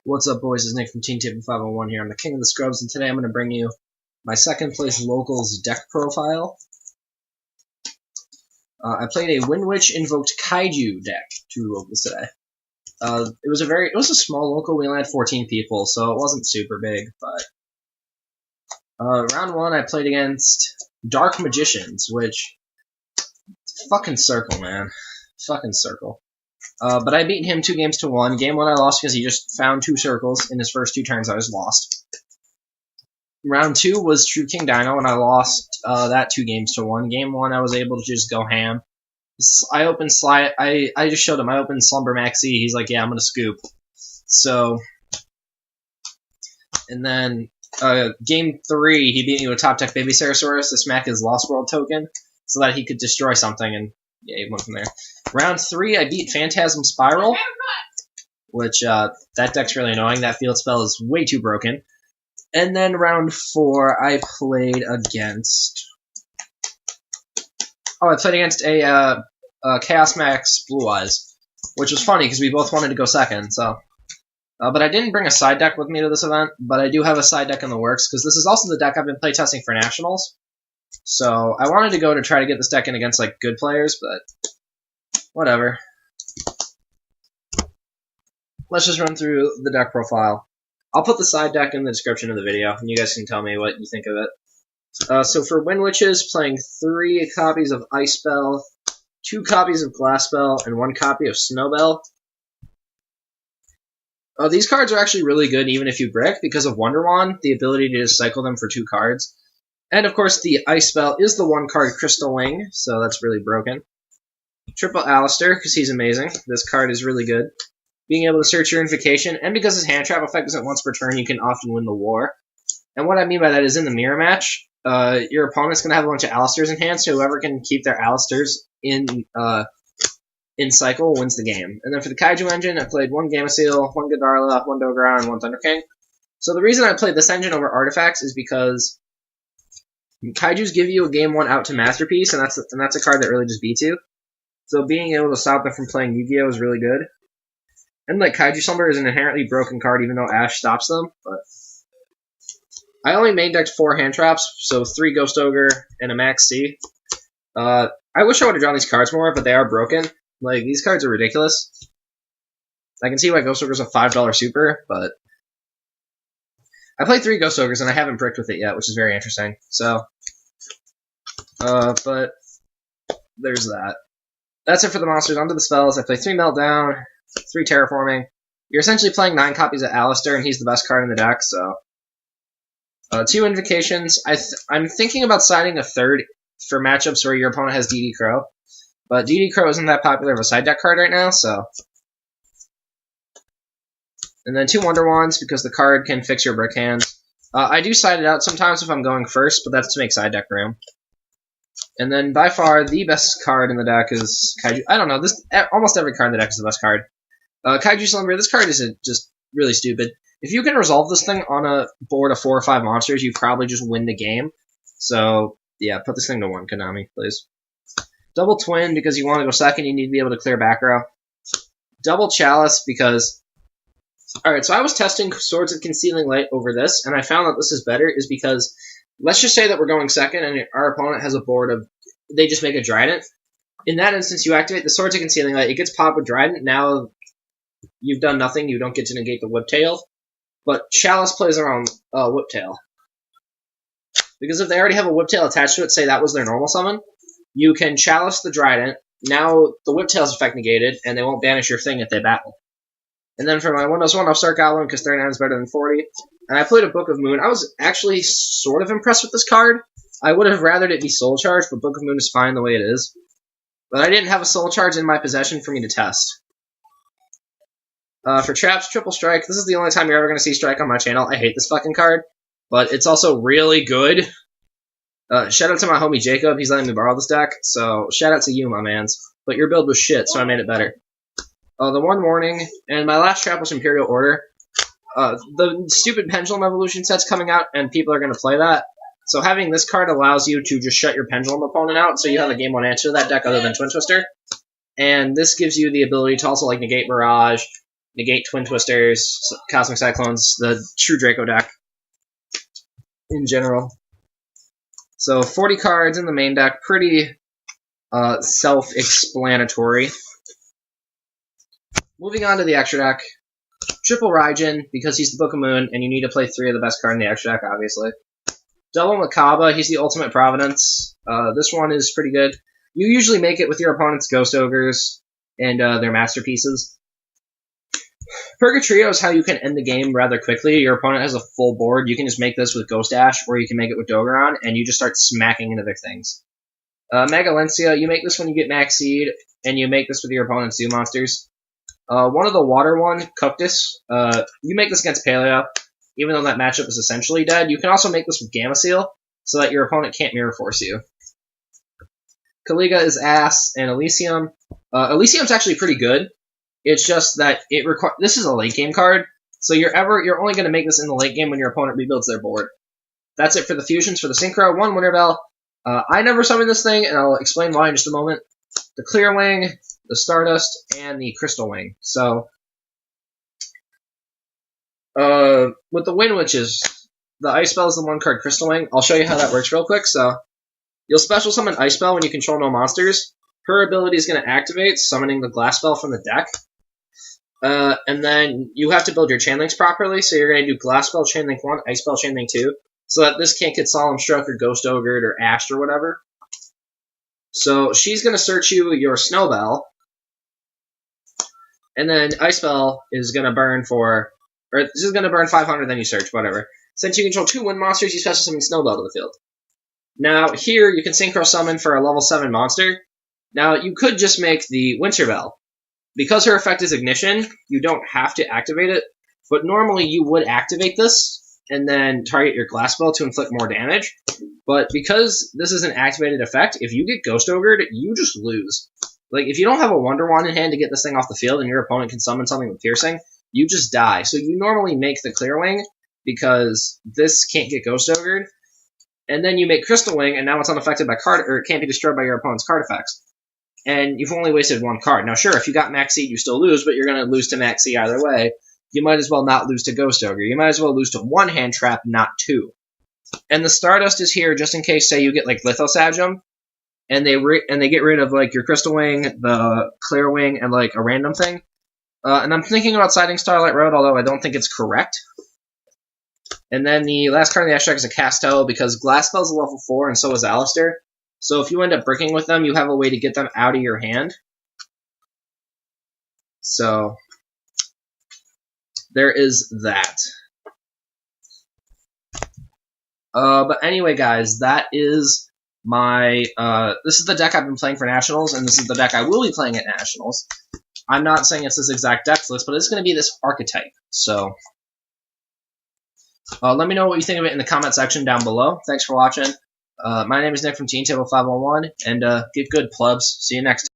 What's up, boys? It's Nick from Team Tip 501 here. I'm the King of the Scrubs, and today I'm going to bring you my second place locals deck profile. I played a Windwitch Invoked Kaiju deck to locals today. It was a small local. We only had 14 people, so it wasn't super big. But round one, I played against Dark Magicians, which fucking circle, man, fucking circle. But I beat him 2-1. Game 1 I lost because he just found 2 circles in his first 2 turns. I was lost. Round 2 was True King Dino, and I lost that 2-1. Game 1 I was able to just go ham. I opened I just showed him. I opened Slumber Maxi. He's like, yeah, I'm gonna scoop. So, and then game 3 he beat me with Top Deck Baby Ceratosaurus to smack his Lost World token so that he could destroy something, and yeah, he went from there. Round 3, I beat Phantasm Spiral, which, that deck's really annoying. That field spell is way too broken. And then round 4, I played against... I played against a Chaos Max Blue Eyes, which was funny because we both wanted to go second, so... but I didn't bring a side deck with me to this event, but I do have a side deck in the works, because this is also the deck I've been playtesting for Nationals. So, I wanted to go to try to get this deck in against, like, good players, but... whatever. Let's just run through the deck profile. I'll put the side deck in the description of the video, and you guys can tell me what you think of it. So for Windwitches, playing 3 copies of Ice Spell, 2 copies of Glass Spell, and 1 copy of Snowbell. These cards are actually really good even if you brick, because of Wonder Wand, the ability to just cycle them for 2 cards. And of course the Ice Spell is the 1-card Crystal Wing, so that's really broken. Triple Alistair, because he's amazing. This card is really good. Being able to search your Invocation, and because his hand trap effect isn't once per turn, you can often win the war. And what I mean by that is in the mirror match, your opponent's going to have a bunch of Alistairs in hand, so whoever can keep their Alistairs in cycle wins the game. And then for the Kaiju engine, I played 1 Gameciel, 1 Godarla, 1 Dogra, and 1 Thunder King. So the reason I played this engine over Artifacts is because Kaijus give you a game 1 out to Masterpiece, and that's a card that really just beats you. So being able to stop them from playing Yu-Gi-Oh! Is really good. And like Kaiju Slumber is an inherently broken card, even though Ash stops them. But I only main decked 4 hand traps, so 3 Ghost Ogre and a Max C. I wish I would have drawn these cards more, but they are broken. Like, these cards are ridiculous. I can see why Ghost Ogre's a $5 super, but I played 3 Ghost Ogres and I haven't bricked with it yet, which is very interesting. So, but there's that. That's it for the monsters. On to the spells. I play 3 Meltdown, 3 Terraforming. You're essentially playing 9 copies of Alistair, and he's the best card in the deck, so... 2 Invocations. I'm thinking about siding a 3rd for matchups where your opponent has DD Crow. But DD Crow isn't that popular of a side deck card right now, so... And then 2 Wonder Wands, because the card can fix your brick hand. I do side it out sometimes if I'm going first, but that's to make side deck room. And then, by far, the best card in the deck is Kaiju. I don't know, almost every card in the deck is the best card. Kaiju Slumber, this card is just really stupid. If you can resolve this thing on a board of 4 or 5 monsters, you probably just win the game. So, yeah, put this thing to 1, Konami, please. Double Twin, because you want to go second, you need to be able to clear back row. Double Chalice, because... Alright, so I was testing Swords of Concealing Light over this, and I found that this is better, is because... Let's just say that we're going second, and our opponent has a board of... They just make a Trident. In that instance, you activate the Swords of Concealing Light. It gets popped with Trident. Now, you've done nothing. You don't get to negate the Whiptail. But Chalice plays around Whiptail. Because if they already have a Whiptail attached to it, say that was their normal summon, you can Chalice the Trident. Now, the Whiptail's effect negated, and they won't banish your thing if they battle. And then for my Windows 1, I'll start Goblin, because 39 is better than 40. And I played a Book of Moon. I was actually sort of impressed with this card. I would have rathered it be Soul Charge, but Book of Moon is fine the way it is. But I didn't have a Soul Charge in my possession for me to test. For Traps, Triple Strike. This is the only time you're ever going to see Strike on my channel. I hate this fucking card. But it's also really good. Shout out to my homie Jacob. He's letting me borrow this deck. So, shout out to you, my mans. But your build was shit, so I made it better. The 1 Warning, and my last trap was Imperial Order. The stupid Pendulum Evolution set's coming out, and people are going to play that. So having this card allows you to just shut your Pendulum opponent out, so you have a game 1 answer to that deck other than Twin Twister. And this gives you the ability to also like negate Barrage, negate Twin Twisters, Cosmic Cyclones, the true Draco deck in general. So 40 cards in the main deck, pretty self-explanatory. Moving on to the extra deck. Triple Raijin, because he's the Book of Moon, and you need to play 3 of the best cards in the extra deck, obviously. Double Makaba, he's the Ultimate Providence. This one is pretty good. You usually make it with your opponent's Ghost Ogres and their masterpieces. Purgatrio is how you can end the game rather quickly. Your opponent has a full board. You can just make this with Ghost Dash, or you can make it with Dogoran, and you just start smacking into their things. Mega Lancea, you make this when you get Max Seed, and you make this with your opponent's Zoo Monsters. One of the water one, Coctus, you make this against Paleo, even though that matchup is essentially dead. You can also make this with Gamma Seal, so that your opponent can't Mirror Force you. Kaliga is ass, and Elysium. Elysium's actually pretty good. It's just that this is a late game card, so you're only going to make this in the late game when your opponent rebuilds their board. That's it for the fusions. For the Synchro, 1 Winter Bell. I never summoned this thing, and I'll explain why in just a moment. The Clear Wing, the Stardust, and the Crystal Wing. So, with the Wind Witches, the Ice Spell is the 1-card Crystal Wing. I'll show you how that works real quick. So, you'll special summon Ice Spell when you control no monsters. Her ability is going to activate, summoning the Glass Spell from the deck. And then you have to build your Chainlinks properly, so you're going to do Glass Spell Chainlink 1, Ice Spell Chainlink 2, so that this can't get Solemn Stroke or Ghost Ogred or Ashed or whatever. So she's going to search you your Snowbell, and then Ice Spell is going to burn this is going to burn 500, then you search, whatever. Since you control 2 wind monsters, you special summon Snowbell to the field. Now here, you can Synchro Summon for a level 7 monster. Now you could just make the Winter Bell. Because her effect is Ignition, you don't have to activate it, but normally you would activate this, and then target your Glass Spell to inflict more damage. But because this is an activated effect, if you get Ghost Ogred, you just lose. Like, if you don't have a Wonder Wand in hand to get this thing off the field and your opponent can summon something with Piercing, you just die. So you normally make the Clear Wing, because this can't get Ghost Ogred, and then you make Crystal Wing, and now it's unaffected by it can't be destroyed by your opponent's card effects. And you've only wasted 1 card. Now, sure, if you got Max Seed, you still lose, but you're going to lose to Max Seed either way. You might as well not lose to Ghost Ogre. You might as well lose to 1 hand trap, not 2. And the Stardust is here just in case, say, you get, like, Lithosagem, and they get rid of, like, your Crystal Wing, the Clear Wing, and, like, a random thing. And I'm thinking about citing Starlight Road, although I don't think it's correct. And then the last card in the extra deck is a Castel, because Glass Spell's a level 4, and so is Alistair. So if you end up bricking with them, you have a way to get them out of your hand. So there is that. But anyway, guys, that is my... this is the deck I've been playing for Nationals, and this is the deck I will be playing at Nationals. I'm not saying it's this exact deck list, but it's going to be this archetype. So let me know what you think of it in the comment section down below. Thanks for watching. My name is Nick from Team Table 511, and get good, plebs. See you next time.